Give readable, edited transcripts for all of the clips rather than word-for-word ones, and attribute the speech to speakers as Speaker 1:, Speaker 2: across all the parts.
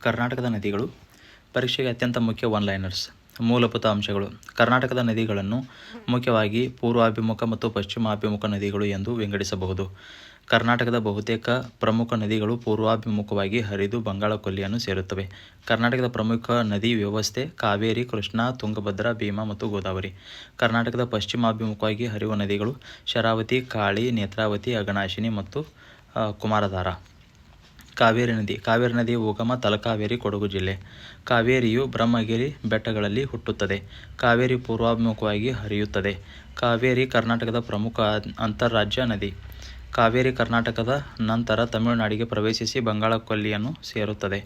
Speaker 1: ಕರ್ನಾಟಕದ ನದಿಗಳು ಪರೀಕ್ಷೆಗೆ ಅತ್ಯಂತ ಮುಖ್ಯ ಒನ್-ಲೈನರ್ಸ್. ಮೂಲಭೂತ ಅಂಶಗಳು. ಕರ್ನಾಟಕದ ನದಿಗಳನ್ನು ಮುಖ್ಯವಾಗಿ ಪೂರ್ವಾಭಿಮುಖ ಮತ್ತು ಪಶ್ಚಿಮಾಭಿಮುಖ ನದಿಗಳು ಎಂದು ವಿಂಗಡಿಸಬಹುದು. ಕರ್ನಾಟಕದ ಬಹುತೇಕ ಪ್ರಮುಖ ನದಿಗಳು ಪೂರ್ವಾಭಿಮುಖವಾಗಿ ಹರಿದು ಬಂಗಾಳಕೊಲ್ಲಿಯನ್ನು ಸೇರುತ್ತವೆ. ಕರ್ನಾಟಕದ ಪ್ರಮುಖ ನದಿ ವ್ಯವಸ್ಥೆ ಕಾವೇರಿ, ಕೃಷ್ಣಾ, ತುಂಗಭದ್ರಾ, ಭೀಮಾ ಮತ್ತು ಗೋದಾವರಿ. ಕರ್ನಾಟಕದ ಪಶ್ಚಿಮಾಭಿಮುಖವಾಗಿ ಹರಿಯುವ ನದಿಗಳು ಶರಾವತಿ, ಕಾಳಿ, ನೇತ್ರಾವತಿ, ಅಘನಾಶಿನಿ ಮತ್ತು ಕುಮಾರಧಾರಾ. ಕಾವೇರಿ ನದಿಯ ಉಗಮ ತಲಕಾವೇರಿ, ಕೊಡಗು ಜಿಲ್ಲೆ. ಕಾವೇರಿಯು ಬ್ರಹ್ಮಗಿರಿ ಬೆಟ್ಟಗಳಲ್ಲಿ ಹುಟ್ಟುತ್ತದೆ. ಕಾವೇರಿ ಪೂರ್ವಾಭಿಮುಖವಾಗಿ ಹರಿಯುತ್ತದೆ. ಕಾವೇರಿ ಕರ್ನಾಟಕದ ಪ್ರಮುಖ ಅಂತರ್ರಾಜ್ಯ ನದಿ. ಕಾವೇರಿ ಕರ್ನಾಟಕದ ನಂತರ ತಮಿಳುನಾಡಿಗೆ ಪ್ರವೇಶಿಸಿ ಬಂಗಾಳಕೊಲ್ಲಿಯನ್ನು ಸೇರುತ್ತದೆ.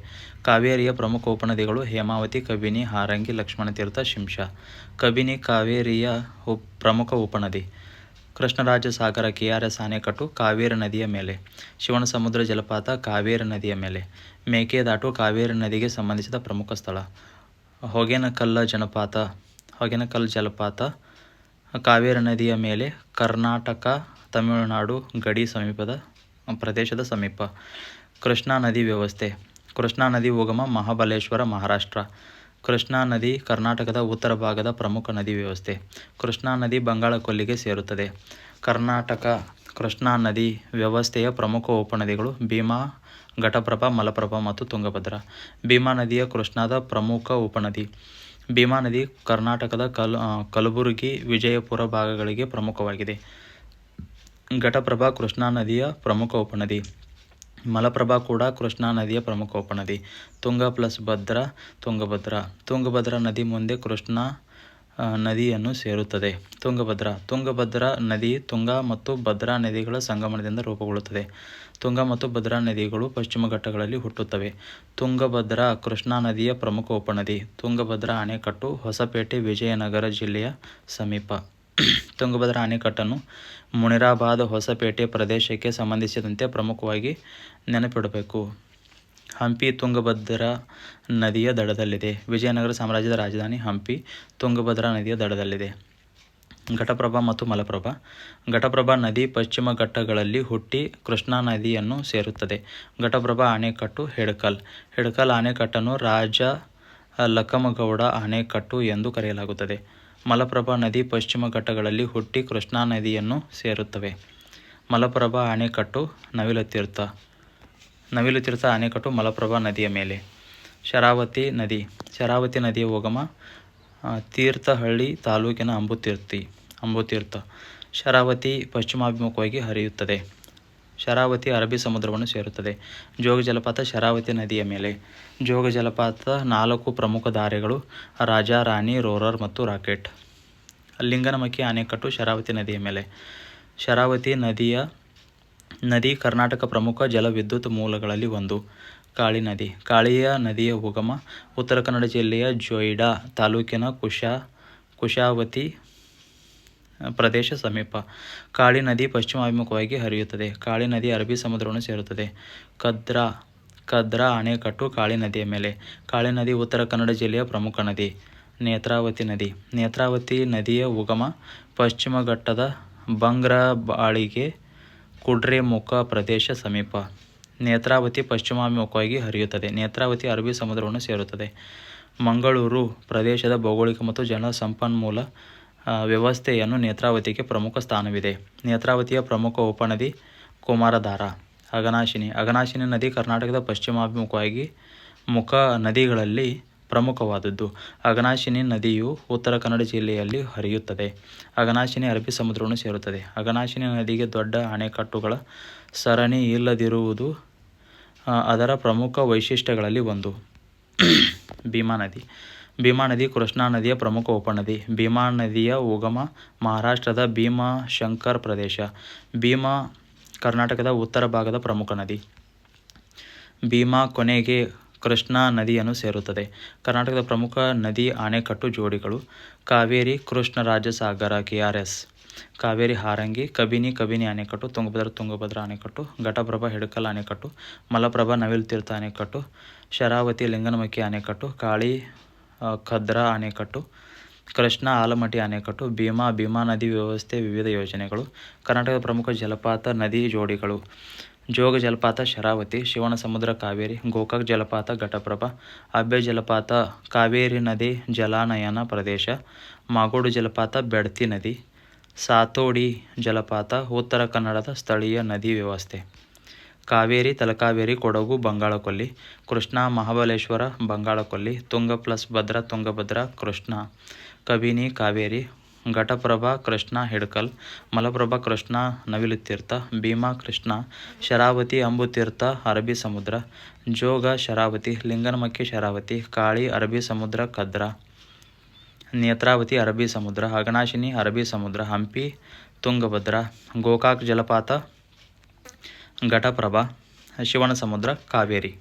Speaker 1: ಕಾವೇರಿಯ ಪ್ರಮುಖ ಉಪನದಿಗಳು ಹೇಮಾವತಿ, ಕಬಿನಿ, ಹಾರಂಗಿ, ಲಕ್ಷ್ಮಣತೀರ್ಥ, ಶಿಂಷಾ. ಕಬಿನಿ ಕಾವೇರಿಯ ಪ್ರಮುಖ ಉಪನದಿ. ಕೃಷ್ಣರಾಜಸಾಗರ KRS ಅಣೆಕಟ್ಟು ಕಾವೇರಿ ನದಿಯ ಮೇಲೆ. ಶಿವನಸಮುದ್ರ ಜಲಪಾತ ಕಾವೇರಿ ನದಿಯ ಮೇಲೆ. ಮೇಕೆದಾಟು ಕಾವೇರಿ ನದಿಗೆ ಸಂಬಂಧಿಸಿದ ಪ್ರಮುಖ ಸ್ಥಳ. ಹೊಗೇನಕಲ್ ಜಲಪಾತ ಕಾವೇರಿ ನದಿಯ ಮೇಲೆ, ಕರ್ನಾಟಕ ತಮಿಳುನಾಡು ಗಡಿ ಪ್ರದೇಶದ ಸಮೀಪ. ಕೃಷ್ಣಾ ನದಿ ವ್ಯವಸ್ಥೆ. ಕೃಷ್ಣಾ ನದಿ ಉಗಮ ಮಹಾಬಲೇಶ್ವರ, ಮಹಾರಾಷ್ಟ್ರ. ಕೃಷ್ಣಾ ನದಿ ಕರ್ನಾಟಕದ ಉತ್ತರ ಭಾಗದ ಪ್ರಮುಖ ನದಿ ವ್ಯವಸ್ಥೆ. ಕೃಷ್ಣಾ ನದಿ ಬಂಗಾಳಕೊಲ್ಲಿಗೆ ಸೇರುತ್ತದೆ. ಕರ್ನಾಟಕ ಕೃಷ್ಣಾ ನದಿ ವ್ಯವಸ್ಥೆಯ ಪ್ರಮುಖ ಉಪನದಿಗಳು ಭೀಮಾ, ಘಟಪ್ರಭಾ, ಮಲಪ್ರಭಾ ಮತ್ತು ತುಂಗಭದ್ರಾ. ಭೀಮಾ ನದಿಯ ಕೃಷ್ಣಾದ ಪ್ರಮುಖ ಉಪನದಿ. ಭೀಮಾ ನದಿ ಕರ್ನಾಟಕದ ಕಲಬುರಗಿ, ವಿಜಯಪುರ ಭಾಗಗಳಿಗೆ ಪ್ರಮುಖವಾಗಿದೆ. ಘಟಪ್ರಭಾ ಕೃಷ್ಣಾ ನದಿಯ ಪ್ರಮುಖ ಉಪನದಿ. ಮಲಪ್ರಭಾ ಕೂಡ ಕೃಷ್ಣಾ ನದಿಯ ಪ್ರಮುಖ ಉಪನದಿ. ತುಂಗಾ ಪ್ಲಸ್ ಭದ್ರಾ, ತುಂಗಭದ್ರಾ. ತುಂಗಭದ್ರಾ ನದಿ ಮುಂದೆ ಕೃಷ್ಣಾ ನದಿಯನ್ನು ಸೇರುತ್ತದೆ. ತುಂಗಭದ್ರಾ ನದಿ ತುಂಗಾ ಮತ್ತು ಭದ್ರಾ ನದಿಗಳ ಸಂಗಮದಿಂದ ರೂಪುಗೊಳ್ಳುತ್ತದೆ. ತುಂಗಾ ಮತ್ತು ಭದ್ರಾ ನದಿಗಳು ಪಶ್ಚಿಮ ಘಟ್ಟಗಳಲ್ಲಿ ಹುಟ್ಟುತ್ತವೆ. ತುಂಗಭದ್ರಾ ಕೃಷ್ಣಾ ನದಿಯ ಪ್ರಮುಖ ಉಪನದಿ. ತುಂಗಭದ್ರಾ ಅಣೆಕಟ್ಟು ಹೊಸಪೇಟೆ, ವಿಜಯನಗರ ಜಿಲ್ಲೆಯ ಸಮೀಪ. ತುಂಗಭದ್ರಾ ಅಣೆಕಟ್ಟನ್ನು ಮುನಿರಾಬಾದ್, ಹೊಸಪೇಟೆ ಪ್ರದೇಶಕ್ಕೆ ಸಂಬಂಧಿಸಿದಂತೆ ಪ್ರಮುಖವಾಗಿ ನೆನಪಿಡಬೇಕು. ಹಂಪಿ ತುಂಗಭದ್ರಾ ನದಿಯ ದಡದಲ್ಲಿದೆ. ವಿಜಯನಗರ ಸಾಮ್ರಾಜ್ಯದ ರಾಜಧಾನಿ ಹಂಪಿ ತುಂಗಭದ್ರಾ ನದಿಯ ದಡದಲ್ಲಿದೆ. ಘಟಪ್ರಭಾ ಮತ್ತು ಮಲಪ್ರಭಾ. ಘಟಪ್ರಭಾ ನದಿ ಪಶ್ಚಿಮ ಘಟ್ಟಗಳಲ್ಲಿ ಹುಟ್ಟಿ ಕೃಷ್ಣಾ ನದಿಯನ್ನು ಸೇರುತ್ತದೆ. ಘಟಪ್ರಭಾ ಅಣೆಕಟ್ಟು ಹಿಡಕಲ್ ಅಣೆಕಟ್ಟನ್ನು ರಾಜ ಲಖಮಗೌಡ ಅಣೆಕಟ್ಟು ಎಂದು ಕರೆಯಲಾಗುತ್ತದೆ. ಮಲಪ್ರಭಾ ನದಿ ಪಶ್ಚಿಮ ಘಟ್ಟಗಳಲ್ಲಿ ಹುಟ್ಟಿ ಕೃಷ್ಣಾ ನದಿಯನ್ನು ಸೇರುತ್ತವೆ. ಮಲಪ್ರಭಾ ಅಣೆಕಟ್ಟು ನವಿಲುತೀರ್ಥ ಅಣೆಕಟ್ಟು ಮಲಪ್ರಭಾ ನದಿಯ ಮೇಲೆ. ಶರಾವತಿ ನದಿಯ ಉಗಮ ತೀರ್ಥಹಳ್ಳಿ ತಾಲೂಕಿನ ಅಂಬುತೀರ್ಥ. ಶರಾವತಿ ಪಶ್ಚಿಮಾಭಿಮುಖವಾಗಿ ಹರಿಯುತ್ತದೆ. ಶರಾವತಿ ಅರಬ್ಬಿ ಸಮುದ್ರವನ್ನು ಸೇರುತ್ತದೆ. ಜೋಗ ಜಲಪಾತ ಶರಾವತಿ ನದಿಯ ಮೇಲೆ. ಜೋಗ ಜಲಪಾತ 4 ಪ್ರಮುಖ ದಾರೆಗಳು: ರಾಜ, ರಾಣಿ, ರೋರರ್ ಮತ್ತು ರಾಕೆಟ್. ಲಿಂಗನಮಕ್ಕಿ ಅಣೆಕಟ್ಟು ಶರಾವತಿ ನದಿಯ ಮೇಲೆ. ಶರಾವತಿ ನದಿ ಕರ್ನಾಟಕ ಪ್ರಮುಖ ಜಲವಿದ್ಯುತ್ ಮೂಲಗಳಲ್ಲಿ ಒಂದು. ಕಾಳಿಯ ನದಿಯ ಉಗಮ ಉತ್ತರ ಕನ್ನಡ ಜಿಲ್ಲೆಯ ಜೊಯ್ಡಾ ತಾಲೂಕಿನ ಕುಶಾವತಿ ಪ್ರದೇಶ ಸಮೀಪ. ಕಾಳಿ ನದಿ ಪಶ್ಚಿಮಾಭಿಮುಖವಾಗಿ ಹರಿಯುತ್ತದೆ. ಕಾಳಿ ನದಿ ಅರಬ್ಬಿ ಸಮುದ್ರವನ್ನು ಸೇರುತ್ತದೆ. ಕದ್ರಾ ಅಣೆಕಟ್ಟು ಕಾಳಿ ನದಿಯ ಮೇಲೆ. ಕಾಳಿ ನದಿ ಉತ್ತರ ಕನ್ನಡ ಜಿಲ್ಲೆಯ ಪ್ರಮುಖ ನದಿ. ನೇತ್ರಾವತಿ ನದಿಯ ಉಗಮ ಪಶ್ಚಿಮ ಘಟ್ಟದ ಬಂಗ್ರಬಾಳಿಗೆ, ಕುಡ್ರೆಮುಖ ಪ್ರದೇಶ ಸಮೀಪ. ನೇತ್ರಾವತಿ ಪಶ್ಚಿಮಾಭಿಮುಖವಾಗಿ ಹರಿಯುತ್ತದೆ. ನೇತ್ರಾವತಿ ಅರಬ್ಬಿ ಸಮುದ್ರವನ್ನು ಸೇರುತ್ತದೆ. ಮಂಗಳೂರು ಪ್ರದೇಶದ ಭೌಗೋಳಿಕ ಮತ್ತು ಜಲ ಸಂಪನ್ಮೂಲ ವ್ಯವಸ್ಥೆಯನ್ನು ನೇತ್ರಾವತಿಗೆ ಪ್ರಮುಖ ಸ್ಥಾನವಿದೆ. ನೇತ್ರಾವತಿಯ ಪ್ರಮುಖ ಉಪನದಿ ಕುಮಾರಧಾರಾ. ಅಘನಾಶಿನಿ ನದಿ ಕರ್ನಾಟಕದ ಪಶ್ಚಿಮಾಭಿಮುಖವಾಗಿ ಮುಖ ನದಿಗಳಲ್ಲಿ ಪ್ರಮುಖವಾದದ್ದು. ಅಘನಾಶಿನಿ ನದಿಯು ಉತ್ತರ ಕನ್ನಡ ಜಿಲ್ಲೆಯಲ್ಲಿ ಹರಿಯುತ್ತದೆ. ಅಘನಾಶಿನಿ ಅರಬ್ಬಿ ಸಮುದ್ರವನ್ನು ಸೇರುತ್ತದೆ. ಅಘನಾಶಿನಿ ನದಿಗೆ ದೊಡ್ಡ ಅಣೆಕಟ್ಟುಗಳ ಸರಣಿ ಇಲ್ಲದಿರುವುದು ಅದರ ಪ್ರಮುಖ ವೈಶಿಷ್ಟ್ಯಗಳಲ್ಲಿ ಒಂದು. ಭೀಮಾ ನದಿ ಕೃಷ್ಣಾ ನದಿಯ ಪ್ರಮುಖ ಉಪನದಿ. ಭೀಮಾ ನದಿಯ ಉಗಮ ಮಹಾರಾಷ್ಟ್ರದ ಭೀಮಾಶಂಕರ್ ಪ್ರದೇಶ. ಭೀಮಾ ಕರ್ನಾಟಕದ ಉತ್ತರ ಭಾಗದ ಪ್ರಮುಖ ನದಿ. ಭೀಮಾ ಕೊನೆಗೆ ಕೃಷ್ಣಾ ನದಿಯನ್ನು ಸೇರುತ್ತದೆ. ಕರ್ನಾಟಕದ ಪ್ರಮುಖ ನದಿ ಅಣೆಕಟ್ಟು ಜೋಡಿಗಳು: ಕಾವೇರಿ ಕೃಷ್ಣರಾಜಸಾಗರ KRS. ಕಾವೇರಿ ಹಾರಂಗಿ. ಕಬಿನಿ ಅಣೆಕಟ್ಟು. ತುಂಗಭದ್ರಾ ಅಣೆಕಟ್ಟು. ಘಟಪ್ರಭಾ ಹಿಡಕಲ್ ಅಣೆಕಟ್ಟು. ಮಲಪ್ರಭಾ ನವಿಲುತೀರ್ಥ ಅಣೆಕಟ್ಟು. ಶರಾವತಿ ಲಿಂಗನಮಕ್ಕಿ ಅಣೆಕಟ್ಟು. ಕಾಳಿ ಕದ್ರಾ ಅಣೆಕಟ್ಟು. ಕೃಷ್ಣಾ ಆಲಮಟ್ಟಿ ಅಣೆಕಟ್ಟು. ಭೀಮಾ ನದಿ ವ್ಯವಸ್ಥೆ ವಿವಿಧ ಯೋಜನೆಗಳು. ಕರ್ನಾಟಕದ ಪ್ರಮುಖ ಜಲಪಾತ ನದಿ ಜೋಡಿಗಳು: ಜೋಗ ಜಲಪಾತ ಶರಾವತಿ, ಶಿವನ ಸಮುದ್ರ ಕಾವೇರಿ, ಗೋಕಾಕ್ ಜಲಪಾತ ಘಟಪ್ರಭಾ, ಅಬ್ಬೆ ಜಲಪಾತ ಕಾವೇರಿ ನದಿ ಜಲಾನಯನ ಪ್ರದೇಶ, ಮಾಗೋಡು ಜಲಪಾತ ಬೆಡ್ತಿ ನದಿ, ಸಾತೋಡಿ ಜಲಪಾತ ಉತ್ತರ ಕನ್ನಡದ ಸ್ಥಳೀಯ ನದಿ ವ್ಯವಸ್ಥೆ. ಕಾವೇರಿ ತಲಕಾವೇರಿ ಕೊಡಗು ಬಂಗಾಳಕೊಲ್ಲಿ, ಕೃಷ್ಣಾ ಮಹಾಬಲೇಶ್ವರ ಬಂಗಾಳಕೊಲ್ಲಿ, ತುಂಗ ಪ್ಲಸ್ ಭದ್ರಾ ತುಂಗಭದ್ರಾ ಕೃಷ್ಣಾ, ಕಬಿನಿ ಕಾವೇರಿ, ಘಟಪ್ರಭಾ ಕೃಷ್ಣಾ ಹಿಡಕಲ್, ಮಲಪ್ರಭಾ ಕೃಷ್ಣಾ ನವಿಲುತೀರ್ಥ, ಭೀಮಾ ಕೃಷ್ಣಾ, ಶರಾವತಿ ಅಂಬುತೀರ್ಥ ಅರಬ್ಬಿ ಸಮುದ್ರ, ಜೋಗ ಶರಾವತಿ, ಲಿಂಗನಮಕ್ಕಿ ಶರಾವತಿ, ಕಾಳಿ ಅರಬ್ಬಿ ಸಮುದ್ರ ಕದ್ರಾ, ನೇತ್ರಾವತಿ ಅರಬ್ಬಿ ಸಮುದ್ರ, ಅಘನಾಶಿನಿ ಅರಬ್ಬಿ ಸಮುದ್ರ, ಹಂಪಿ ತುಂಗಭದ್ರಾ, ಗೋಕಾಕ್ ಜಲಪಾತ ಘಟಪ್ರಭಾ, ಶಿವನ ಸಮುದ್ರ ಕಾವೇರಿ.